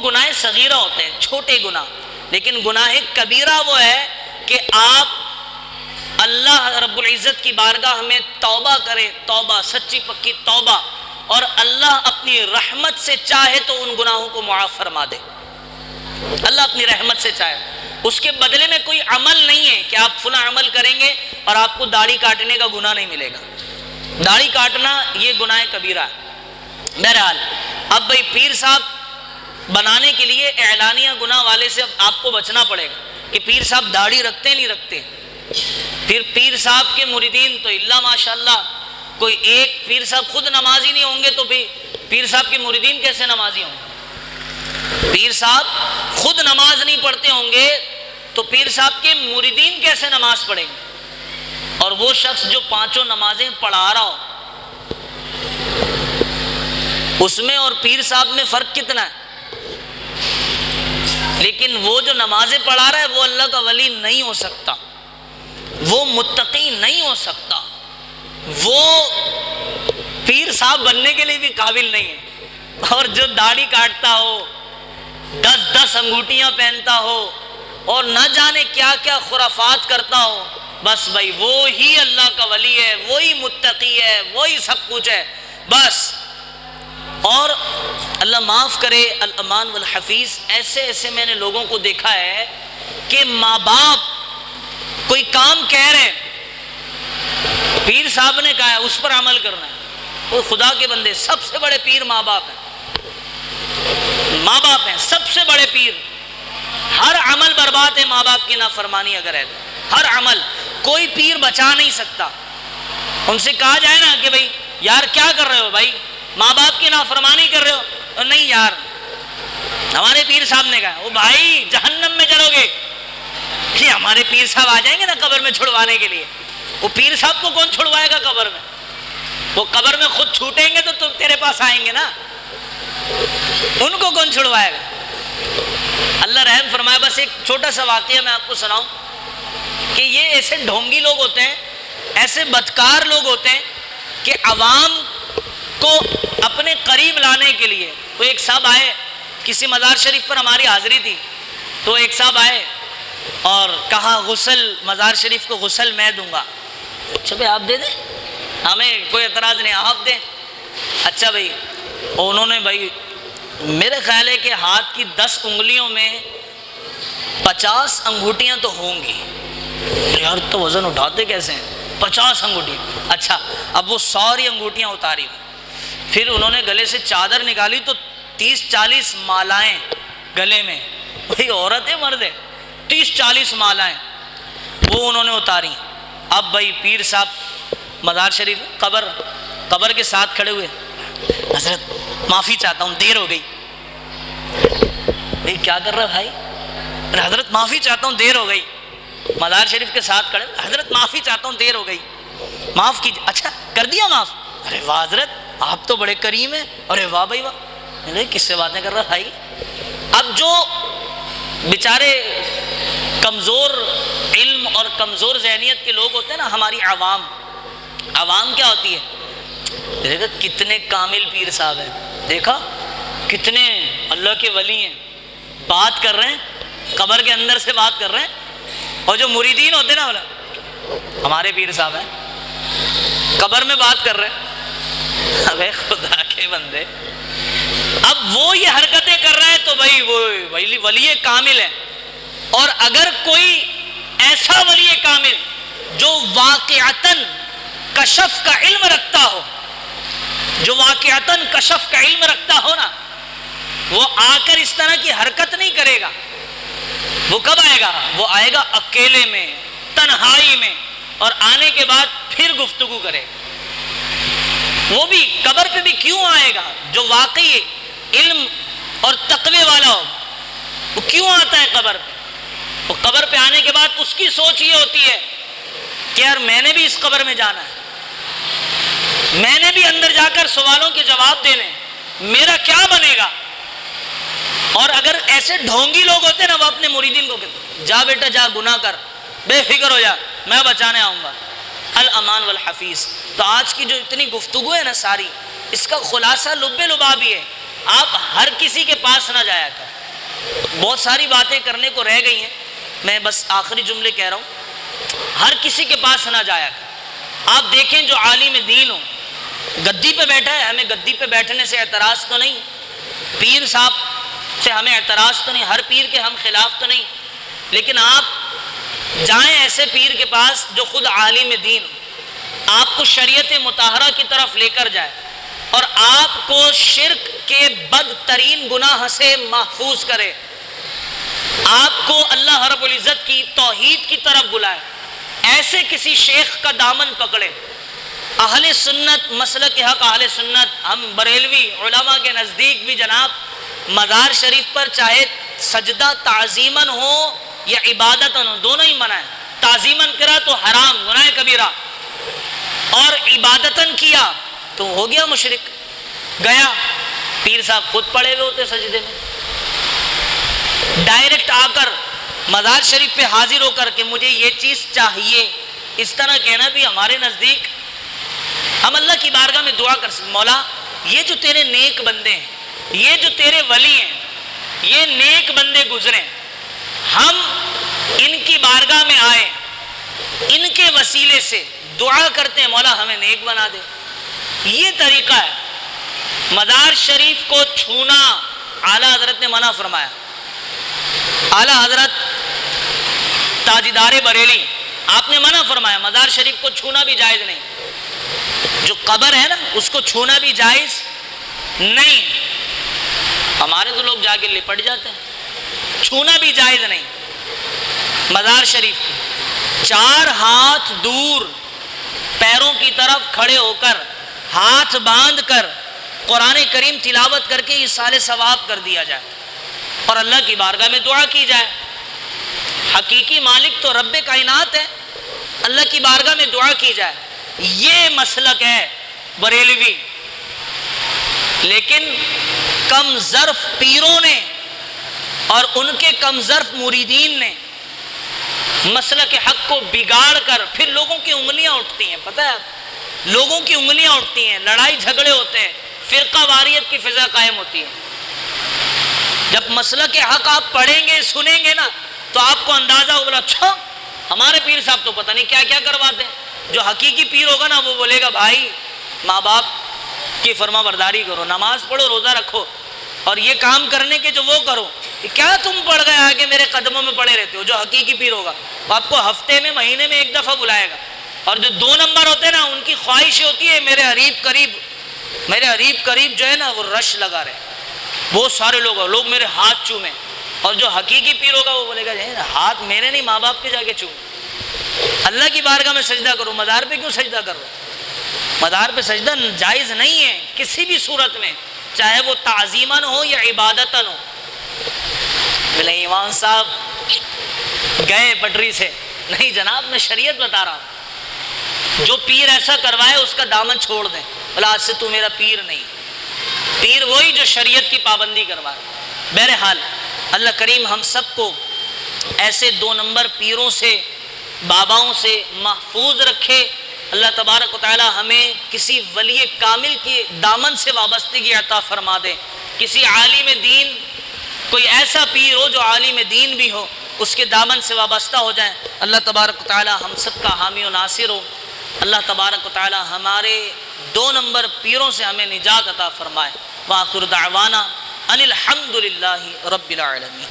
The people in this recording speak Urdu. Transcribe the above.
گناہ صغیرہ ہوتے ہیں، چھوٹے گناہ، لیکن گناہ کبیرہ وہ ہے کہ آپ اللہ رب العزت کی بارگاہ میں توبہ کریں، توبہ سچی پکی توبہ، اور اللہ اپنی رحمت سے چاہے تو ان گناہوں کو معاف فرما دے۔ اللہ اپنی رحمت سے چاہے، اس کے بدلے میں کوئی عمل نہیں ہے کہ آپ فلاں عمل کریں گے اور آپ کو داڑھی کاٹنے کا گناہ نہیں ملے گا۔ داڑھی کاٹنا یہ گناہ کبیرہ ہے۔ بہرحال اب بھائی پیر صاحب بنانے کے لیے اعلانیہ گناہ والے سے اب آپ کو بچنا پڑے گا کہ پیر صاحب داڑھی رکھتے نہیں رکھتے۔ پھر پیر صاحب کے مریدین تو اللہ ماشاءاللہ، کوئی ایک پیر صاحب خود نمازی نہیں ہوں گے تو پھر پیر صاحب کے مریدین کیسے نمازی ہوں گے؟ پیر صاحب خود نماز نہیں پڑھتے ہوں گے تو پیر صاحب کے مریدین کیسے نماز پڑھیں گے؟ اور وہ شخص جو پانچوں نمازیں پڑھا رہا ہو، اس میں اور پیر صاحب میں فرق کتنا ہے؟ لیکن وہ جو نمازیں پڑھا رہا ہے وہ اللہ کا ولی نہیں ہو سکتا، وہ متقی نہیں ہو سکتا، وہ پیر صاحب بننے کے لیے بھی قابل نہیں ہے۔ اور جو داڑھی کاٹتا ہو، 10 انگوٹیاں پہنتا ہو اور نہ جانے کیا کیا خرافات کرتا ہو، بس بھائی وہی اللہ کا ولی ہے، وہی متقی ہے، وہی سب کچھ ہے بس۔ اور اللہ معاف کرے، الامان والحفیظ، ایسے میں نے لوگوں کو دیکھا ہے کہ ماں باپ کوئی کام کہہ رہے ہیں، پیر صاحب نے کہا ہے اس پر عمل کرنا ہے۔ وہ خدا کے بندے، سب سے بڑے پیر ماں باپ ہیں، ماں باپ ہیں سب سے بڑے پیر۔ ہر عمل برباد ہے ماں باپ کی نافرمانی اگر ہے تو، ہر عمل، کوئی پیر بچا نہیں سکتا۔ ان سے کہا جائے نا کہ بھائی یار کیا کر رہے ہو بھائی، ماں باپ کی نافرمانی کر رہے ہو؟ نہیں یار، ہمارے پیر صاحب نے کہا وہ بھائی جہنم میں جلو گے۔ کہ ہمارے پیر صاحب آ جائیں گے نا قبر میں چھڑوانے کے لیے، وہ پیر صاحب کو کون چھڑوائے گا قبر میں؟ وہ قبر میں خود چھوٹیں گے تو تیرے پاس آئیں گے نا، ان کو کون چھڑوائے گا؟ اللہ رحم فرمائے۔ بس ایک چھوٹا سا واقعہ میں آپ کو سناؤں کہ یہ ایسے ڈھونگی لوگ ہوتے ہیں، ایسے بدکار لوگ ہوتے ہیں کہ عوام کو اپنے قریب لانے کے لیے، تو ایک صاحب آئے، کسی مزار شریف پر ہماری حاضری تھی، تو ایک صاحب آئے اور کہا غسل، مزار شریف کو غسل میں دوں گا۔ اچھا بھائی آپ دے دیں، ہمیں کوئی اعتراض نہیں، آپ دیں۔ اچھا بھائی، اور انہوں نے بھائی میرے خیال ہے کہ ہاتھ کی 10 انگلیوں میں 50 انگوٹیاں تو ہوں گی۔ یار تو وزن اٹھاتے کیسے ہیں 50 انگوٹی؟ اچھا اب وہ ساری انگوٹیاں اتاری، پھر انہوں نے گلے سے چادر نکالی تو 30-40 مالائیں گلے میں، بھائی عورت ہے مرد ہے، 30-40 مالائیں وہ انہوں نے اتاری۔ اب بھائی پیر صاحب مزار شریف قبر کے ساتھ کھڑے ہوئے، حضرت معافی چاہتا ہوں دیر ہو گئی۔ بھائی کیا کر رہا بھائی؟ حضرت معافی چاہتا ہوں دیر ہو گئی۔ مزار شریف کے ساتھ کھڑے، حضرت معافی چاہتا ہوں دیر ہو گئی، معاف کیجیے۔ اچھا کر دیا معاف؟ ارے واہ حضرت آپ تو بڑے کریم ہیں۔ ارے واہ بھائی واہ، کس سے باتیں کر رہا بھائی؟ اب جو بیچارے کمزور علم اور کمزور ذہنیت کے لوگ ہوتے ہیں نا، ہماری عوام کیا ہوتی ہے؟ دیکھا کتنے کامل پیر صاحب ہیں، دیکھا کتنے اللہ کے ولی ہیں، بات کر رہے ہیں قبر کے اندر سے بات کر رہے ہیں، اور جو مریدین ہوتے ہیں نا بولا ہمارے پیر صاحب ہیں قبر میں بات کر رہے ہیں۔ ابے خدا کے بندے، اب وہ یہ حرکتیں کر رہا ہے تو بھائی وہ ولی کامل ہے۔ اور اگر کوئی ایسا ولی کامل جو واقعتاً کشف کا علم رکھتا ہو، جو واقعتاً کشف کا علم رکھتا ہو نا، وہ آ کر اس طرح کی حرکت نہیں کرے گا۔ وہ کب آئے گا؟ وہ آئے گا اکیلے میں، تنہائی میں، اور آنے کے بعد پھر گفتگو کرے۔ وہ بھی قبر پہ بھی کیوں آئے گا؟ جو واقعی علم اور تقوی والا ہو وہ کیوں آتا ہے قبر پہ؟ وہ قبر پہ آنے کے بعد اس کی سوچ یہ ہوتی ہے کہ یار میں نے بھی اس قبر میں جانا ہے، میں نے بھی اندر جا کر سوالوں کے جواب دینے، میرا کیا بنے گا؟ اور اگر ایسے ڈھونگی لوگ ہوتے ہیں نا، وہ اپنے مریدین کو کہتے جا بیٹا جا گناہ کر، بے فکر ہو جا، میں بچانے آؤں گا۔ الامان والحفیظ۔ تو آج کی جو اتنی گفتگو ہے نا ساری، اس کا خلاصہ لب لباب یہ ہے آپ ہر کسی کے پاس نہ جایا کریں. بہت ساری باتیں کرنے کو رہ گئی ہیں, میں بس آخری جملے کہہ رہا ہوں. ہر کسی کے پاس نہ جایا کریں. آپ دیکھیں جو عالم دین ہو, گدی پہ بیٹھا ہے, ہمیں گدی پہ بیٹھنے سے اعتراض تو نہیں, پیر صاحب سے ہمیں اعتراض تو نہیں, ہر پیر کے ہم خلاف تو نہیں, لیکن آپ جائیں ایسے پیر کے پاس جو خود عالم دین ہو, آپ کو شریعت مطہرہ کی طرف لے کر جائے اور آپ کو شرک کے بدترین گناہ سے محفوظ کرے, آپ کو اللہ رب العزت کی توحید کی طرف بلائے. ایسے کسی شیخ کا دامن پکڑے. اہل سنت مسلک حق اہل سنت, ہم بریلوی علماء کے نزدیک بھی جناب مزار شریف پر چاہے سجدہ تعظیماً ہو یا عبادتاً ہو, دونوں ہی منع ہے. تعظیماً کرا تو حرام گناہ کبیرہ, اور عبادتاً کیا تو ہو گیا مشرک. گیا پیر صاحب خود پڑے ہوئے ہوتے سجدے میں, ڈائریکٹ آ کر مزار شریف پہ حاضر ہو کر کے مجھے یہ چیز چاہیے, اس طرح کہنا بھی ہمارے نزدیک. ہم اللہ کی بارگاہ میں دعا کر سکتے, مولا یہ جو تیرے نیک بندے ہیں, یہ جو تیرے ولی ہیں, یہ نیک بندے گزرے, ہم ان کی بارگاہ میں آئے, ان کے وسیلے سے دعا کرتے ہیں مولا ہمیں نیک بنا دے. یہ طریقہ ہے. مزار شریف کو چھونا اعلیٰ حضرت نے منع فرمایا. اعلیٰ حضرت تاجدار بریلی آپ نے منع فرمایا, مزار شریف کو چھونا بھی جائز نہیں. جو قبر ہے نا اس کو چھونا بھی جائز نہیں. ہمارے تو لوگ جا کے لپٹ جاتے ہیں, چھونا بھی جائز نہیں. مزار شریف 4 ہاتھ دور پیروں کی طرف کھڑے ہو کر ہاتھ باندھ کر قرآن کریم تلاوت کر کے ایصال ثواب کر دیا جائے اور اللہ کی بارگاہ میں دعا کی جائے. حقیقی مالک تو رب کائنات ہے, اللہ کی بارگاہ میں دعا کی جائے. یہ مسلک ہے بریلوی. لیکن کم ظرف پیروں نے اور ان کے کم ظرف مریدین نے مسلک حق کو بگاڑ کر پھر لوگوں کی انگلیاں اٹھتی ہیں. پتہ ہے لوگوں کی انگلیاں اٹھتی ہیں, لڑائی جھگڑے ہوتے ہیں, فرقہ واریت کی فضا قائم ہوتی ہے. جب مسلک حق آپ پڑھیں گے سنیں گے نا تو آپ کو اندازہ ہوگا اچھا ہمارے پیر صاحب تو پتہ نہیں کیا کیا کرواتے ہیں. جو حقیقی پیر ہوگا نا وہ بولے گا بھائی ماں باپ کی فرما برداری کرو, نماز پڑھو, روزہ رکھو, اور یہ کام کرنے کے جو وہ کرو. کیا تم پڑھ گئے آگے میرے قدموں میں پڑے رہتے ہو؟ جو حقیقی پیر ہوگا وہ آپ کو ہفتے میں مہینے میں 1 دفعہ بلائے گا. اور جو 2 نمبر ہوتے ہیں نا ان کی خواہش ہوتی ہے میرے حریب قریب جو ہے نا وہ رش لگا رہے, بہت سارے لوگ میرے ہاتھ چومیں. اور جو حقیقی پیر ہوگا وہ بولے گا ہاتھ میرے نہیں ماں باپ کے جا کے چوم. اللہ کی بارگاہ میں سجدہ کرو, مزار پہ کیوں سجدہ کرو؟ مزار پہ سجدہ جائز نہیں ہے کسی بھی صورت میں, چاہے وہ تعظیماً ہو یا عبادتاً ہو. بولے ایمان صاحب گئے پٹری سے, نہیں جناب میں شریعت بتا رہا ہوں, جو پیر ایسا کروائے اس کا دامن چھوڑ دیں. بولا آج سے تو میرا پیر نہیں, پیر وہی جو شریعت کی پابندی کروائے. بہرحال اللہ کریم ہم سب کو ایسے 2 نمبر پیروں سے باباؤں سے محفوظ رکھے. اللہ تبارک و تعالی ہمیں کسی ولی کامل کی دامن سے وابستگی عطا فرما دے. کسی عالم دین, کوئی ایسا پیر ہو جو عالم دین بھی ہو, اس کے دامن سے وابستہ ہو جائیں. اللہ تبارک و تعالی ہم سب کا حامی و ناصر ہو. اللہ تبارک و تعالی ہمارے 2 نمبر پیروں سے ہمیں نجات عطا فرمائے. وآخر دعوانا ان الحمد للہ رب العالمین.